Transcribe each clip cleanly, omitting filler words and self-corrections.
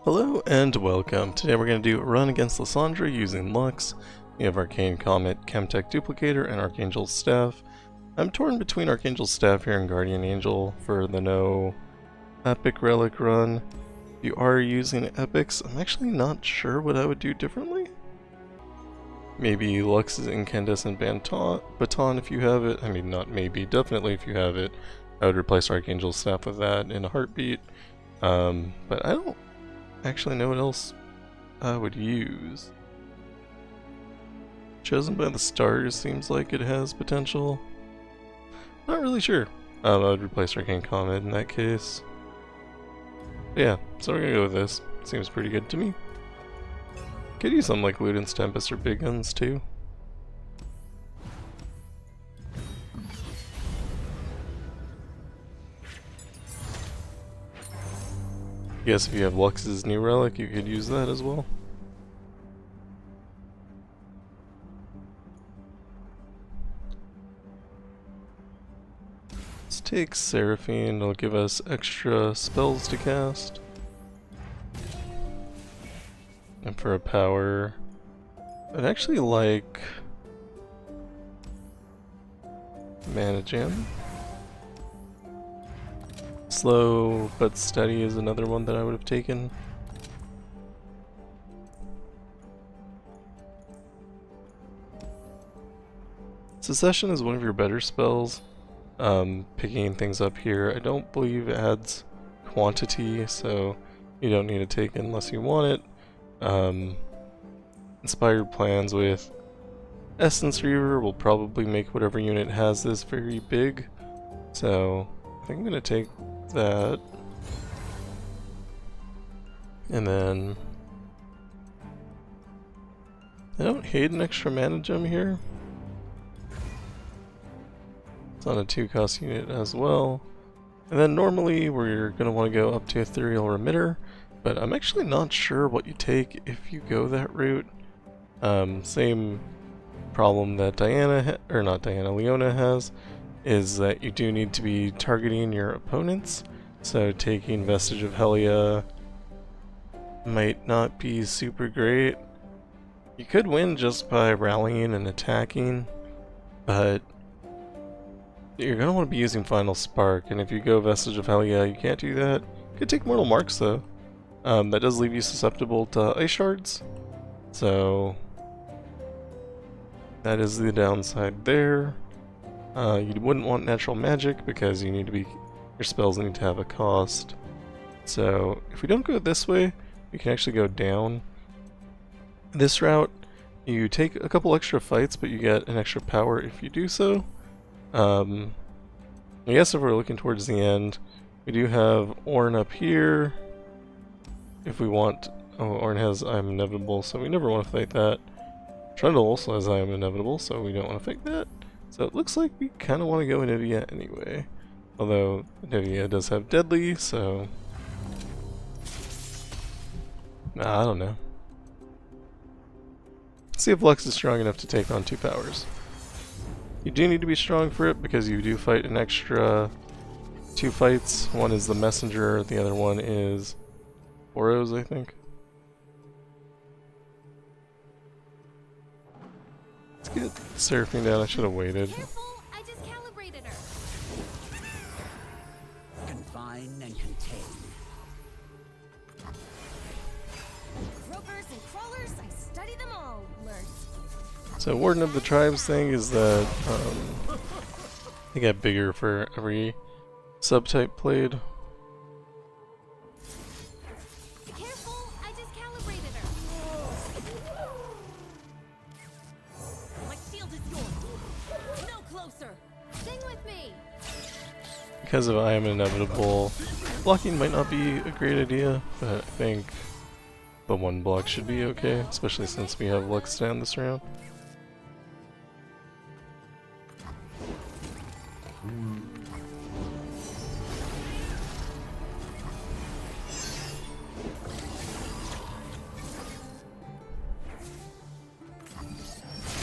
Hello and welcome. Today we're going to do a run against Lissandra using Lux. We have Arcane Comet, Chemtech Duplicator, and Archangel's Staff. I'm torn between Archangel's Staff here and Guardian Angel for the no epic relic run. If you are using epics, I'm actually not sure what I would do differently. Maybe Lux's Incandescent Baton if you have it. I mean, not maybe, definitely if you have it. I would replace Archangel's Staff with that in a heartbeat. But I don't actually know what else I would use. Chosen by the Stars seems like it has potential. Not really sure. I would replace Arcane Comet in that case. But yeah, so we're gonna go with this. Seems pretty good to me. Could use something like Luden's Tempest or Big Guns too. I guess if you have Lux's new relic, you could use that as well. Let's take Seraphine, it'll give us extra spells to cast. And for a power, I'd actually like Mana Gem. Slow but Steady is another one that I would have taken. Secession is one of your better spells. Picking things up here, I don't believe it adds quantity, so you don't need to take it unless you want it. Inspired Plans with Essence Reaver will probably make whatever unit has this very big, so I think I'm gonna take that. And then I don't hate an extra mana gem here. It's on a 2-cost unit as well. And then normally we're gonna want to go up to Ethereal Remitter, but I'm actually not sure what you take if you go that route. Same problem that Leona has, is that you do need to be targeting your opponents, so taking Vestige of Helia might not be super great. You could win just by rallying and attacking, but you're going to want to be using Final Spark, and if you go Vestige of Helia, you can't do that. You could take Mortal Marks though. That does leave you susceptible to Ice Shards, so that is the downside there. You wouldn't want Natural Magic because your spells need to have a cost. So if we don't go this way, we can actually go down. This route, you take a couple extra fights, but you get an extra power if you do so. I guess if we're looking towards the end, we do have Ornn up here. If we want, Ornn has I Am Inevitable, so we never want to fight that. Trundle also has I Am Inevitable, so we don't want to fight that. So it looks like we kind of want to go Anivia anyway. Although Anivia does have Deadly, so I don't know. Let's see if Lux is strong enough to take on 2 powers. You do need to be strong for it because you do fight an extra 2 fights. One is the Messenger, the other one is Poro's, I think. Let's get Seraphine down. I should have waited. Careful, I just calibrated her. Confine and contain. Gropers and crawlers, I study them all, Lurz. So Warden of the Tribes thing is that they get bigger for every subtype played. Careful, I just calibrated her. My shield is yours. No closer. Sing with me. Because of I Am Inevitable, blocking might not be a great idea, but I think the 1 block should be okay, especially since we have Lux down this round.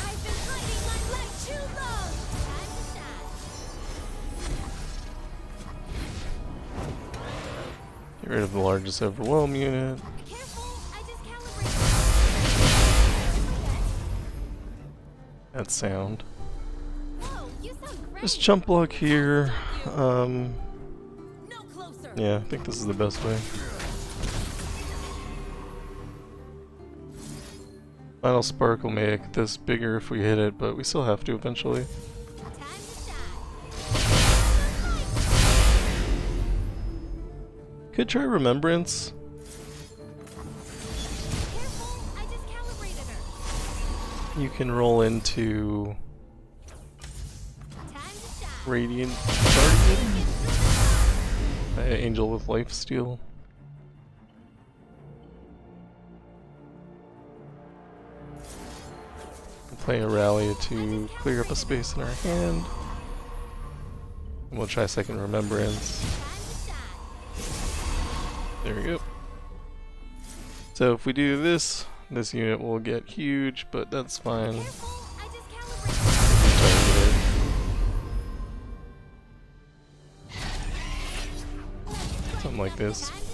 I've been hiding my light too long. Time to shine. rid of the largest overwhelm unit. Careful, I just calibrated. That sound. Whoa, you sound great. Just chump block here. No closer. Yeah, I think this is the best way. Final Spark will make this bigger if we hit it, but we still have to eventually. Time to shine. Could try Remembrance. Careful, I just calibrated her. You can roll into Time to shine. Radiant Guardian. Angel with Lifesteal. Play a rally to clear up a space in our hand. And we'll try second Remembrance. Time to shine. There we go. So if we do this, this unit will get huge, but that's fine. Careful, I just calibrated. Something like this. Time to shine.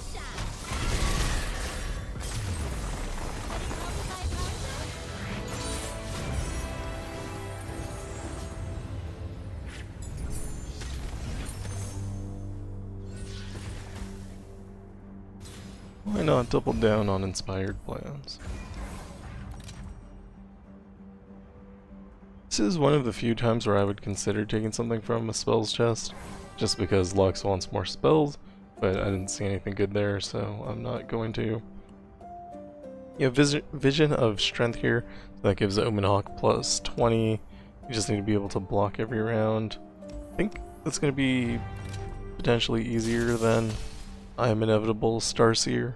Why not double down on inspired plans? This is one of the few times where I would consider taking something from a spells chest, just because Lux wants more spells, but I didn't see anything good there, so I'm not going to. You have Vision of Strength here, so that gives Omen Hawk plus 20. You just need to be able to block every round. I think that's going to be potentially easier than I Am Inevitable Starseer.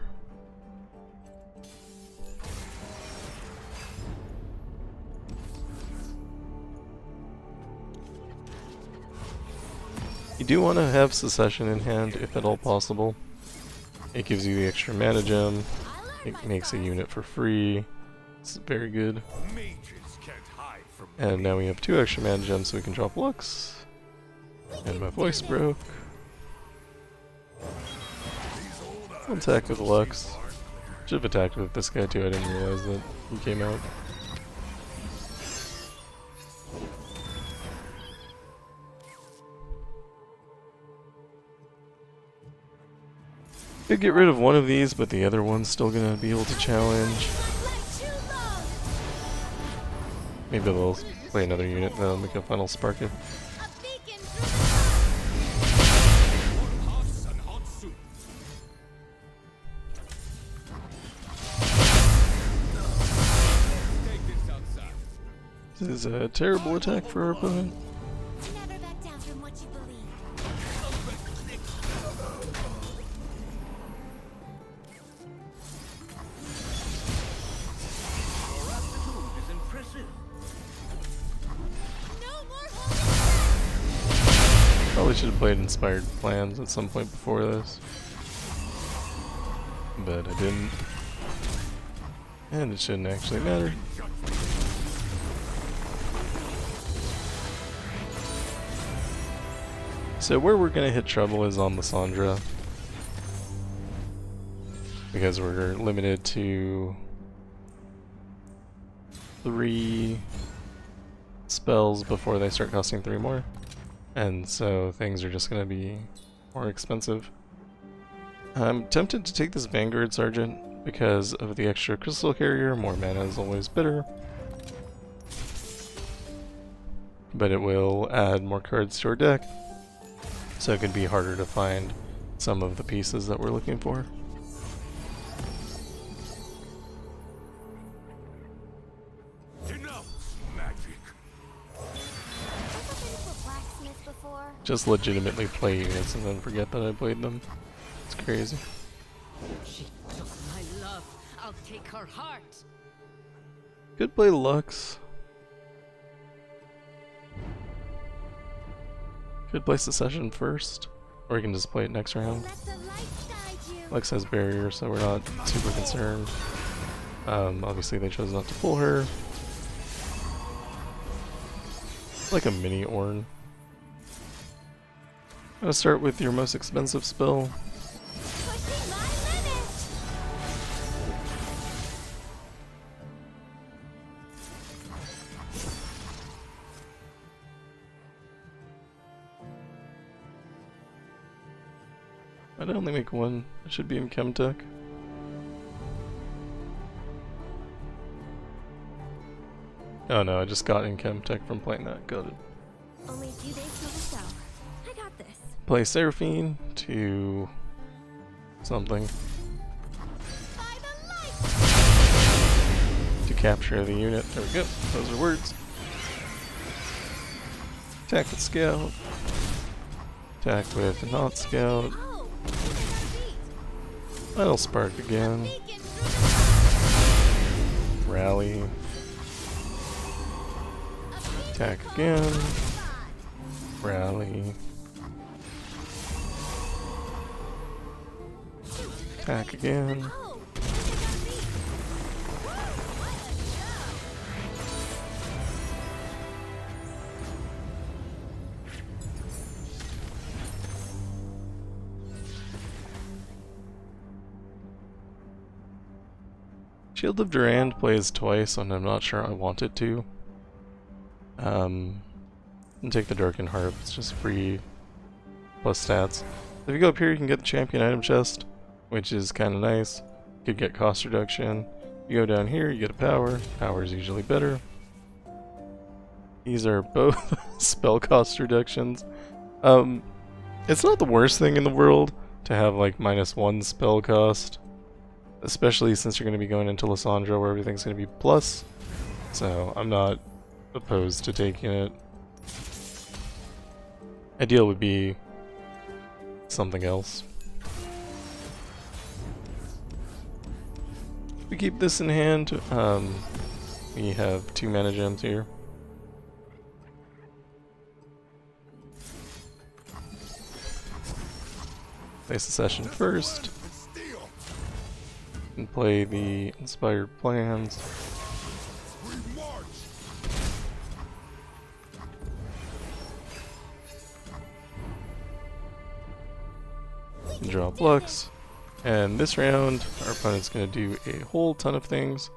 You do want to have Secession in hand if at all possible. It gives you the extra mana gem, it makes a unit for free, it's very good. And now we have 2 extra mana gems so we can drop Lux. And my voice broke. I'll attack with Lux. Should have attacked with this guy too, I didn't realize that he came out. Could get rid of one of these, but the other one's still gonna be able to challenge. Maybe they'll play another unit, then I'll make a final spark it. A beacon through This is a terrible attack for our opponent. the never back down from what you believe. No more holding. Probably should have played Inspired Plans at some point before this. But I didn't. And it shouldn't actually matter. So where we're gonna hit trouble is on Lissandra. Because we're limited to 3 spells before they start costing 3 more. And so things are just gonna be more expensive. I'm tempted to take this Vanguard Sergeant because of the extra crystal carrier. More mana is always better. But it will add more cards to our deck, so it could be harder to find some of the pieces that we're looking for. Just legitimately play units and then forget that I played them. It's crazy. She took my love. I'll take her heart. Could play Lux. Could play Secession first, or we can just play it next round. Let the light guide you. Lux has barrier, so we're not super concerned. Obviously they chose not to pull her. Like a mini Ornn. I'm gonna start with your most expensive spell. Pushing my I'd only make one. It should be in Chemtech. Oh no, I just got in Chemtech from playing that. Got it. Only a few days till the show. I got this. Play Seraphine to something By the light! to capture the unit. There we go. Those are words. Attack with Scout. Attack with not Scout. Oh, I think I got a beat. Final Spark again. Beacon through Rally. the Attack again. Rally. Attack again. Oh, I think I got a beat. Shield of Durand plays twice, and I'm not sure I want it to. And take the Darkened Harp, it's just free plus stats. If you go up here, you can get the champion item chest, which is kind of nice. You could get cost reduction. You go down here, you get a power. Power is usually better. These are both spell cost reductions. It's not the worst thing in the world to have like -1 spell cost, especially since you're going to be going into Lissandra where everything's going to be plus. So I'm not opposed to taking it. Ideal would be something else. We keep this in hand. We have 2 mana gems here. Place the session first. And play the Inspired Plans. And draw Flux. And this round, our opponent's going to do a whole ton of things.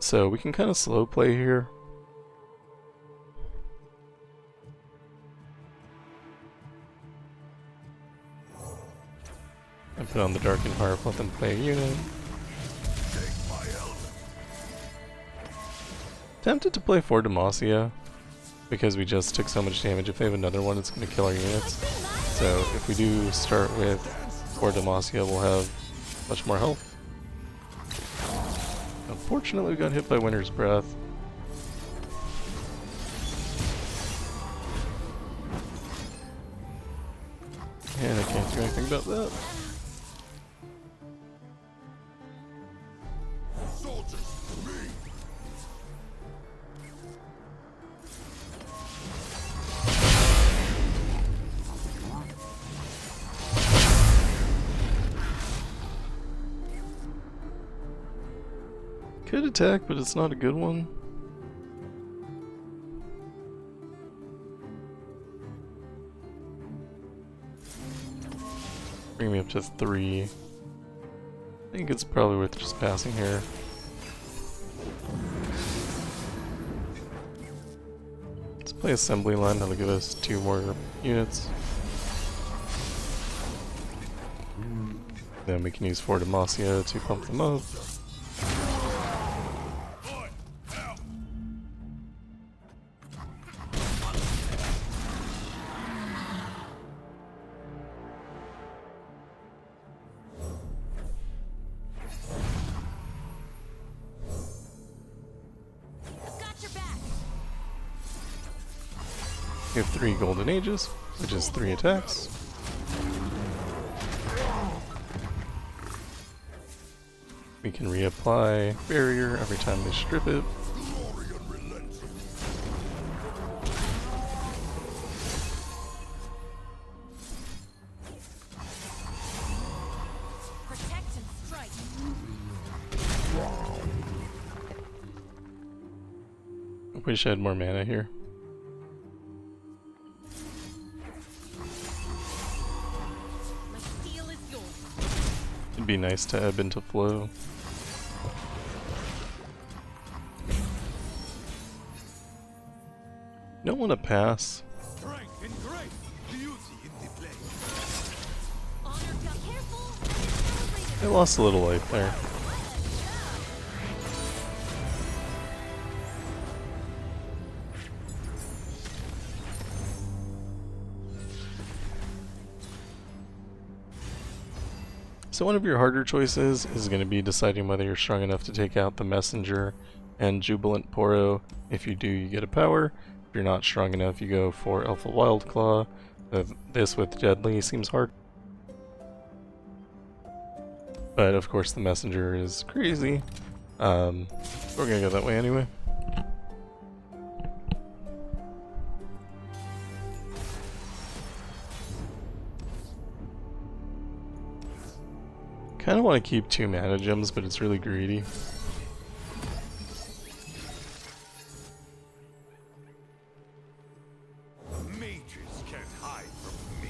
So we can kind of slow play here. And put on the Darkened Harp, let them play a unit. Tempted to play For Demacia, because we just took so much damage. If they have another one, it's going to kill our units. So if we do start with For Demacia, we'll have much more health. Unfortunately, we got hit by Winter's Breath. And I can't do anything about that. Could attack, but it's not a good one. Bring me up to 3. I think it's probably worth just passing here. Let's play Assembly Line, that'll give us 2 more units. Then we can use For Demacia to pump them up. We have 3 Golden Aegis, which is 3 attacks. We can reapply Barrier every time they strip it. protect and strike. I wish I had more mana here. My steel is yours. It'd be nice to ebb into flow. Don't want to pass. Strength and grace, beauty in the place. Honor, careful. I lost a little life there. So one of your harder choices is going to be deciding whether you're strong enough to take out the Messenger and Jubilant Poro. If you do, you get a power. If you're not strong enough, you go for Alpha Wildclaw. This with Deadly seems hard. But of course the Messenger is crazy. We're gonna go that way anyway. Kinda want to keep 2 mana gems, but it's really greedy. Mages can't hide from me.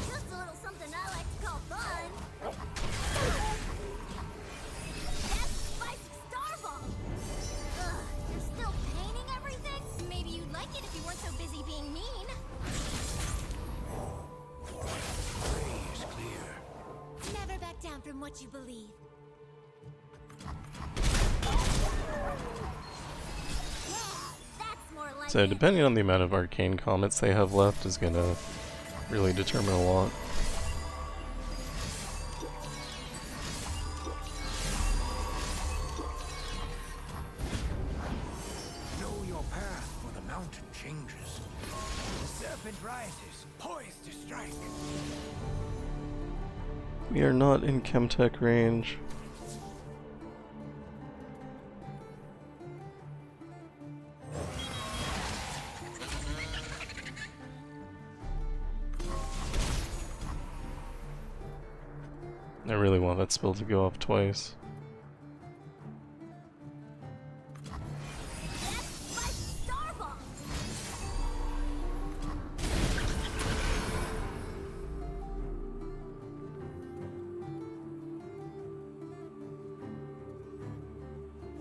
Just a little something I like to call fun. That's spicy starball. Ugh, you're still painting everything? Maybe you'd like it if you weren't so busy being mean. Never back down from what you believe. That's more like So depending on the amount of Arcane Comets they have left is gonna really determine a lot. Know your path, for the mountain changes. The serpent rises, poised to strike. We are not in Chemtech range. I really want that spell to go off twice.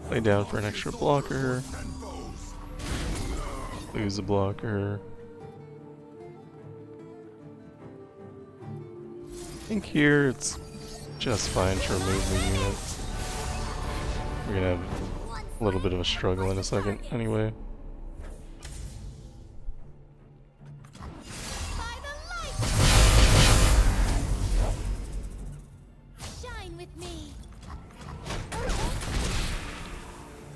Lay down for an extra blocker. Lose a blocker. I think here it's just fine to remove the unit. We're gonna have a little bit of a struggle in a second anyway. by the light. Shine with me.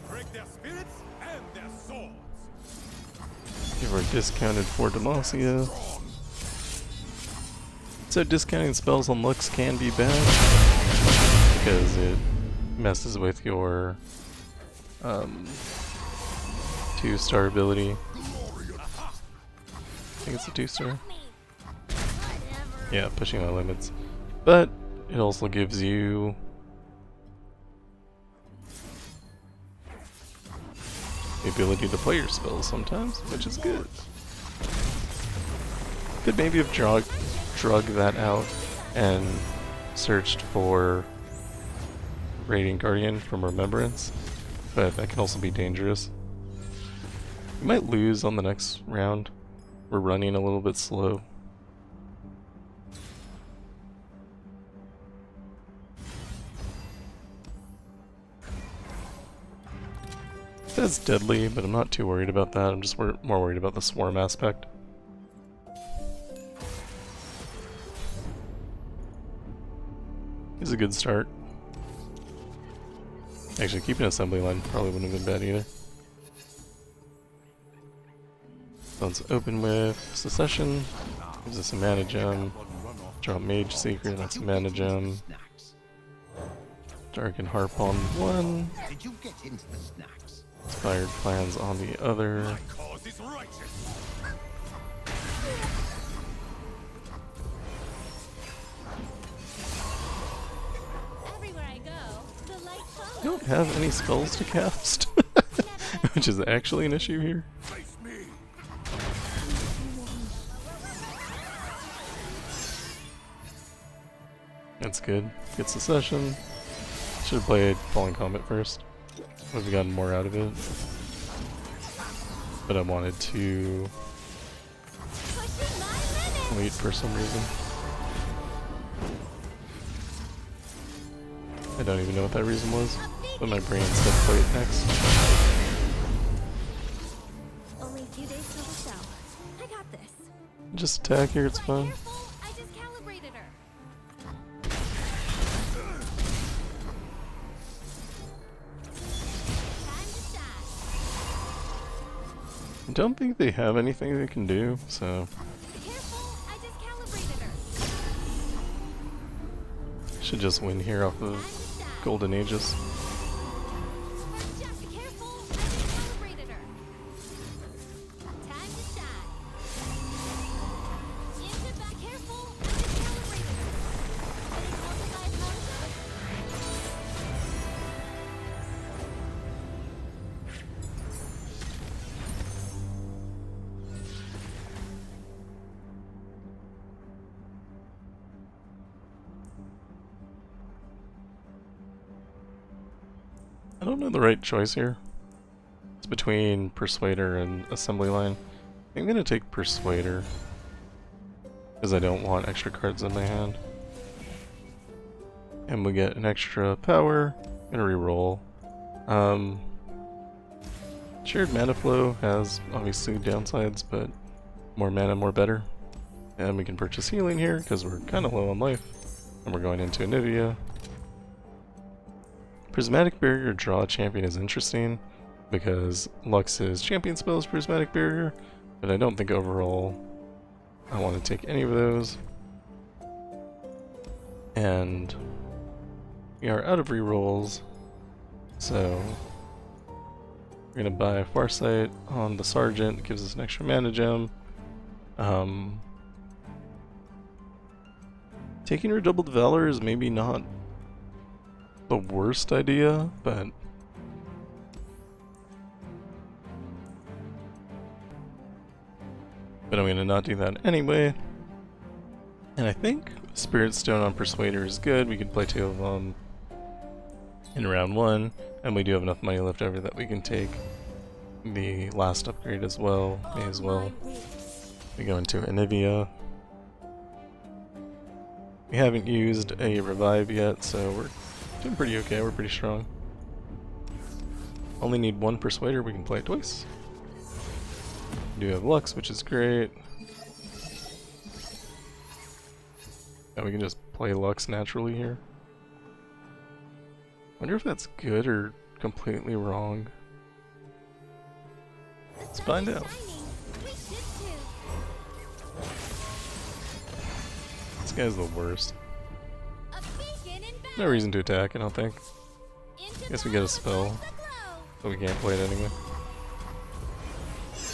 Break their spirits and their swords. Give our discounted For Demacia. So discounting spells on looks can be bad because it messes with your 2-star ability. I think it's a 2-star. Yeah, pushing my limits. But it also gives you the ability to play your spells sometimes, which is good. Could maybe have drug that out and searched for Radiant Guardian from Remembrance, but that can also be dangerous. We might lose on the next round. We're running a little bit slow. That's deadly, but I'm not too worried about that. I'm just more worried about the swarm aspect. Is a good start. Actually, keeping assembly line probably wouldn't have been bad either. So let's open with Secession. Gives us a mana gem. Drop Mage Secret, that's a mana gem. Darken Harp on one. Did you get into the snacks? Inspired Plans on the other. My cause is righteous. Everywhere I go, the light follows. I don't have any spells to cast, which is actually an issue here. Face me. That's good. Good Secession. Should have played Falling Comet first. Would have gotten more out of it. But I wanted to Pushing my limits. wait for some reason. I don't even know what that reason was, but my brain said play it next. Only a few days till the show. I got this. Just attack here, it's fine. Careful, I just calibrated her. Time to shine. I don't think they have anything they can do, so Careful, I just calibrated her. should just win here off of Golden Aegis. Just careful, I just calibrated her. Time to shine. Into back, careful, I just calibrated her. Getting multiplied motion. I don't know the right choice here. It's between Persuader and Assembly Line. I'm gonna take Persuader, because I don't want extra cards in my hand. And we get an extra power. I'm gonna reroll. Shared mana flow has obviously downsides, but more mana, more better. And we can purchase healing here, because we're kind of low on life. And we're going into Anivia. Prismatic Barrier draw champion is interesting because Lux's champion spell is Prismatic Barrier, but I don't think overall I want to take any of those. And we are out of rerolls, so we're gonna buy Farsight on the Sergeant. It gives us an extra mana gem. Taking Redoubled Valor is maybe not the worst idea, but I'm gonna not do that anyway. And I think Spirit Stone on Persuader is good. We could play 2 of them in round 1, and we do have enough money left over that we can take the last upgrade as well. May as well. We go into Anivia. We haven't used a revive yet, so we're doing pretty okay. We're pretty strong. Only need 1 Persuader, we can play it twice. We do have Lux, which is great. And we can just play Lux naturally here. Wonder if that's good or completely wrong. Let's find out. This guy's the worst. No reason to attack, I don't think. Guess we get a spell, but we can't play it anyway.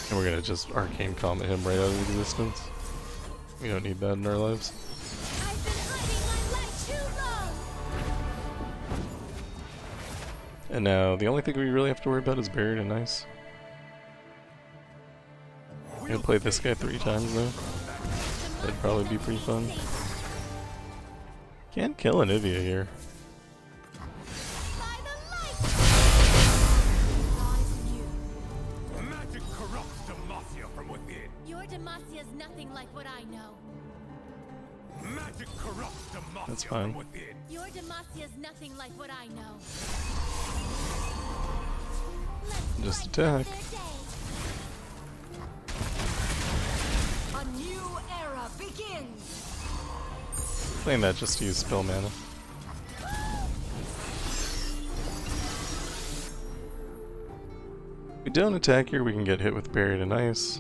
And we're gonna just Arcane Comet him right out of existence. We don't need that in our lives. And now, the only thing we really have to worry about is Buried in Ice. I'm gonna play this guy 3 times though. That'd probably be pretty fun. Can't kill Anivia here. Magic corrupts Demacia from within. Your Demacia's nothing like what I know. Magic corrupts Demacia That's fine. from within. Your Demacia's nothing like what I know. Just attack. A new era begins. Playing that just to use spell mana. If we don't attack here, we can get hit with Buried in Ice.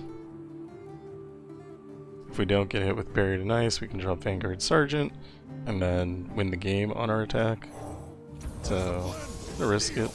If we don't get hit with Buried in Ice, we can drop Vanguard Sergeant and then win the game on our attack. So, we'll risk it.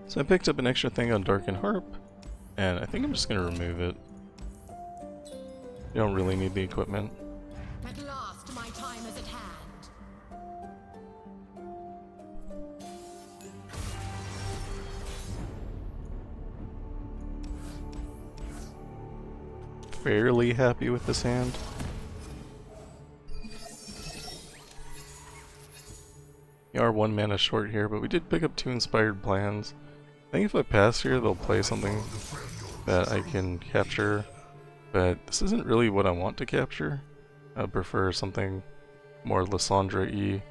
So I picked up an extra thing on Darken Harp, and I think I'm just going to remove it. You don't really need the equipment. At last, my time is at hand. Fairly happy with this hand. We are 1 mana short here, but we did pick up 2 Inspired Plans. I think if I pass here, they'll play something that I can capture, but this isn't really what I want to capture. I prefer something more Lissandra-y.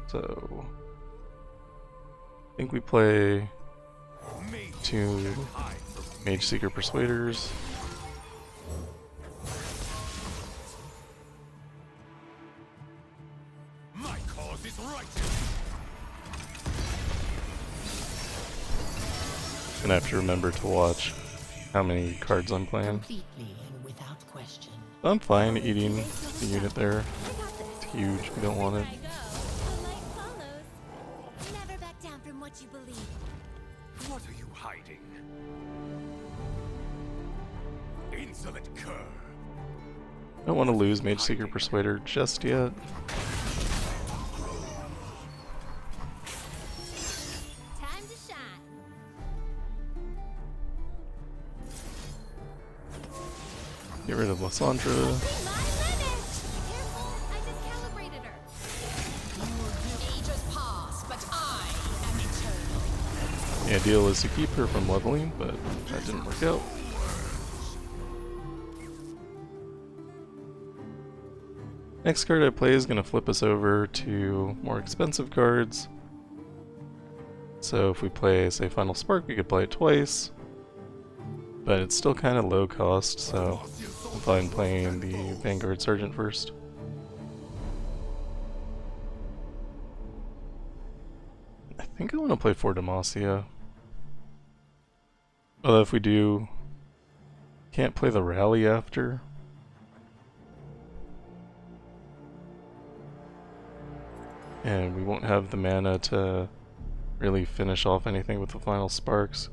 So, I think we play 2 Mage Seeker Persuaders. My cause is righteous. Gonna have to remember to watch how many cards I'm playing. Completely and without question. I'm fine eating the unit there. It's huge, we don't want it. I go. The light follows. Never back down from what you believe. What are you hiding? Insolent cur. I don't want to lose Mage Seeker Persuader just yet. Time to shine. Get rid of Lissandra. See my limit. Careful, I just calibrated her. Ages pass, but I am eternal. The ideal is to keep her from leveling, but that didn't work out. Next card I play is going to flip us over to more expensive cards. So if we play, say, Final Spark, we could play it twice. But it's still kind of low cost, so I'm fine playing the Vanguard Sergeant first. I think I want to play For Demacia. Although if we do, can't play the Rally after. And we won't have the mana to really finish off anything with the Final Sparks,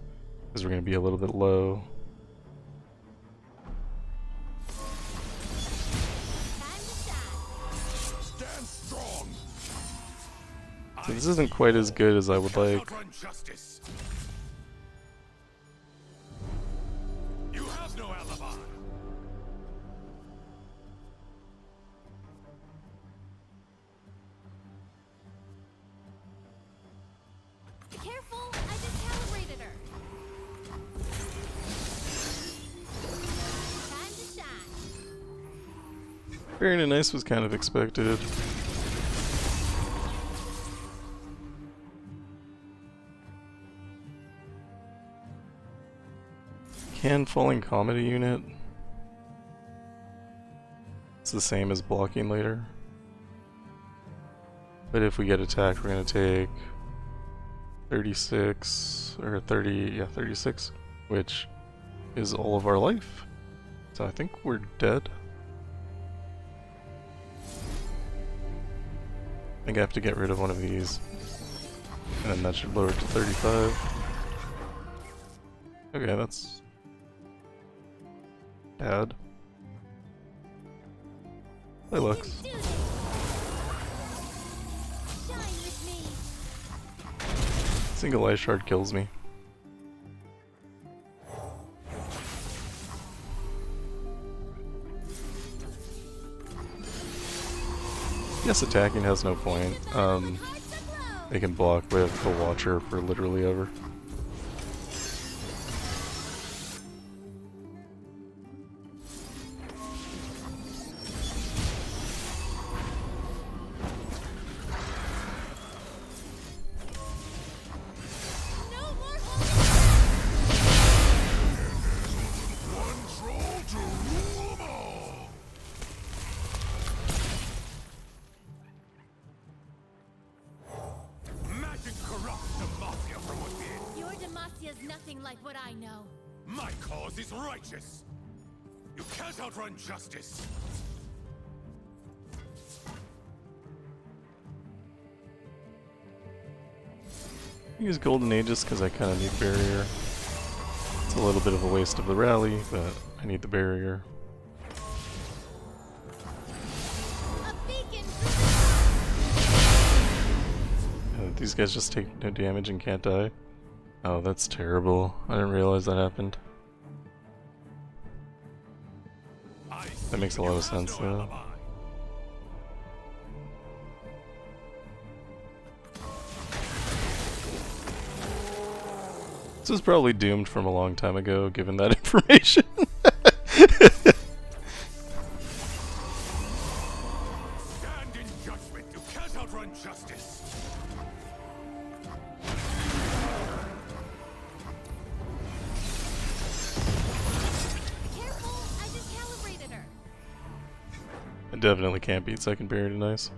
because we're going to be a little bit low. Time to shine. Stand strong. So this isn't quite as good as I would like. Outrun justice. You have no alibi. Careful, I just calibrated her. Time to shine. Very nice was kind of expected. Can Falling Comet a unit? It's the same as blocking later. But if we get attacked, we're going to take 36, or 30, yeah, 36, which is all of our life. So I think we're dead. I think I have to get rid of one of these. And then that should lower it to 35. Okay, that's bad. Play looks. Do this. Shine with me. Single Ice Shard kills me. Yes, attacking has no point. They can block with the Watcher for literally ever. No more One troll to rule them all. Magic corrupts Demacia from within. Your Demasia's nothing like what I know. My cause is righteous. You can't outrun justice. Use Golden Aegis because I kind of need barrier. It's a little bit of a waste of the rally, but I need the barrier. These guys just take no damage and can't die. Oh, that's terrible. I didn't realize that happened. That makes a lot of sense though. This was probably doomed from a long time ago, given that information. Stand in judgment. You can't outrun justice. Careful, I just calibrated her. I definitely can't beat second barrier to nice.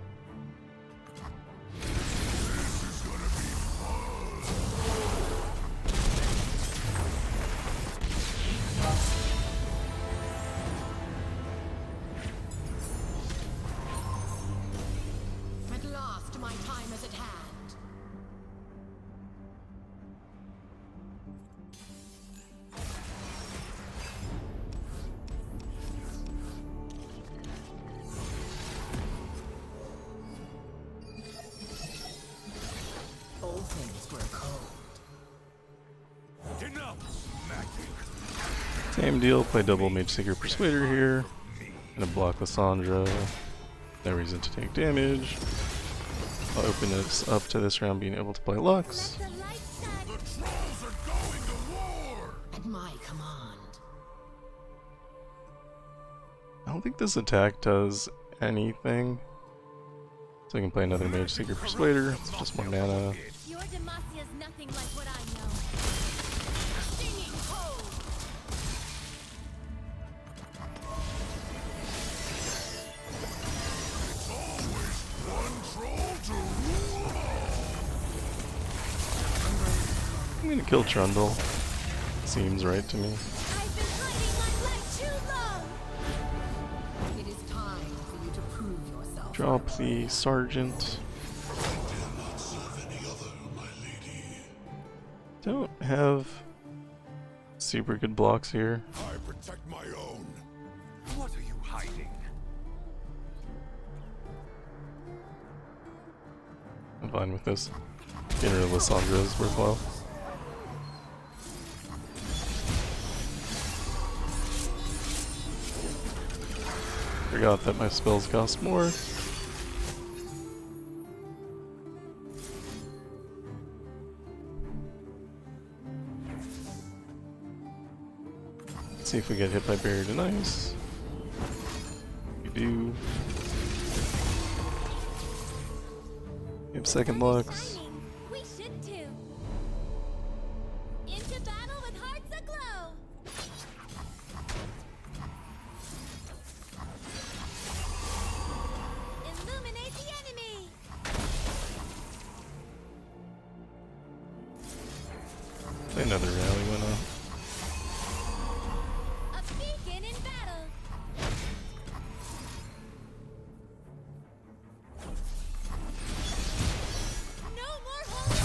At last, my time is at hand. All things were cold. Denounce magic. Same deal, play double Mage Seeker Persuader here. Gonna block Lissandra. No reason to take damage. I'll open this up to this round being able to play Lux. The light side. The trolls are going to war. At my command. I don't think this attack does anything. So I can play another Mage Seeker Persuader. It's just more mana. Your Demacia is nothing like what I know. Stinging cold. Always one troll to rule all. I'm gonna kill Trundle. Seems right to me. I've been hiding my light too long. It is time for you to prove yourself. Drop the Sergeant. Don't have super good blocks here. I protect my own. What are you hiding? I'm fine with this. Getting rid of Lissandra is worthwhile. Forgot that my spells cost more. Let's see if we get hit by Barrier to Nice. We do. We have second Lux. Shining. We should too. Into battle with hearts aglow. Illuminate the enemy. Another rally went on. A beacon in battle. No more holding.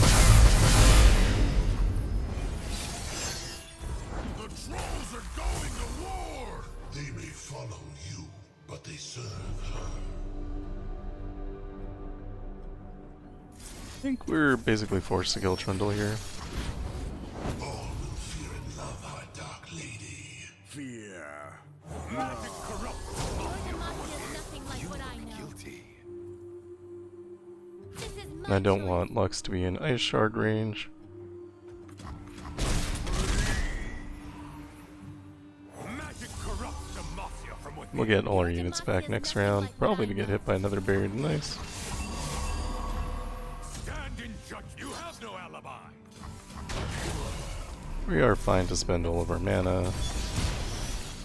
The trolls are going to war. They may follow you, but they serve her. I think we're basically forced to kill Trundle here. All will fear and love our dark lady. Fear. Magic corrupts. Your Demacia is nothing like what I know. Guilty. This is my And I don't choice. want Lux to be in Ice Shard range. Magic corrupts the mafia from within. We'll get all our units back next round, probably to get hit by another Barrier to Nice. Stand in judge. You have no alibi. We are fine to spend all of our mana,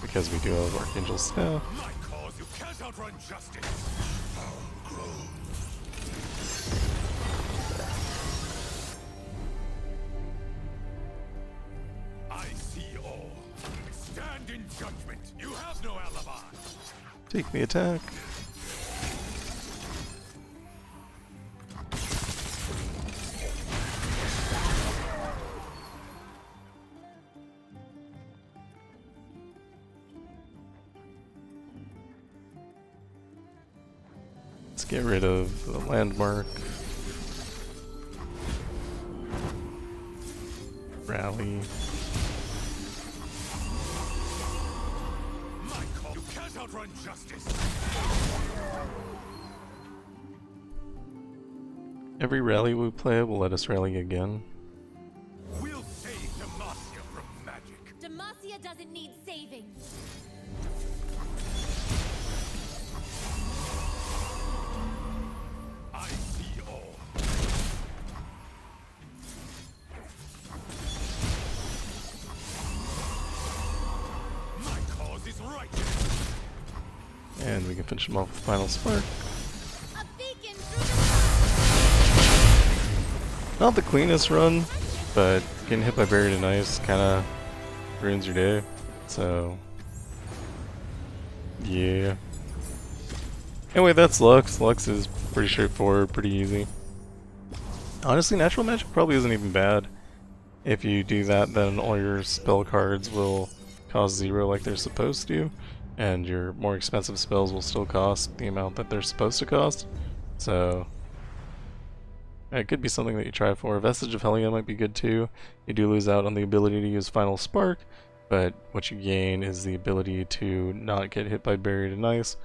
because we do have Archangel Staff. My cause, you can't outrun justice. I see all. Stand in judgment. You have no alibi. Take the attack. Let's get rid of the landmark. Rally. My call. You can't outrun justice. Every rally we play will let us rally again. We'll save Demacia from magic. Demacia doesn't need saving. I see all. My cause is righteous. And we can finish him off with Final Spark. A beacon through the Not the cleanest run, but getting hit by Buried in Ice kinda ruins your day. So, yeah. Anyway, that's Lux. Lux is pretty straightforward, pretty easy. Honestly, Natural Magic probably isn't even bad. If you do that, then all your spell cards will cost 0 like they're supposed to, and your more expensive spells will still cost the amount that they're supposed to cost. So, it could be something that you try for. Vestige of Helia might be good too. You do lose out on the ability to use Final Spark, but what you gain is the ability to not get hit by Buried in Ice,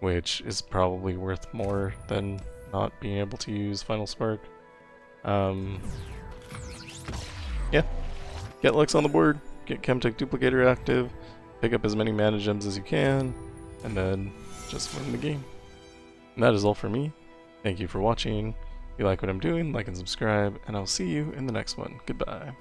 which is probably worth more than not being able to use Final Spark. Yeah. Get Lux on the board, get Chemtech Duplicator active, pick up as many mana gems as you can, and then just win the game. And that is all for me. Thank you for watching. If you like what I'm doing, like and subscribe, and I'll see you in the next one. Goodbye.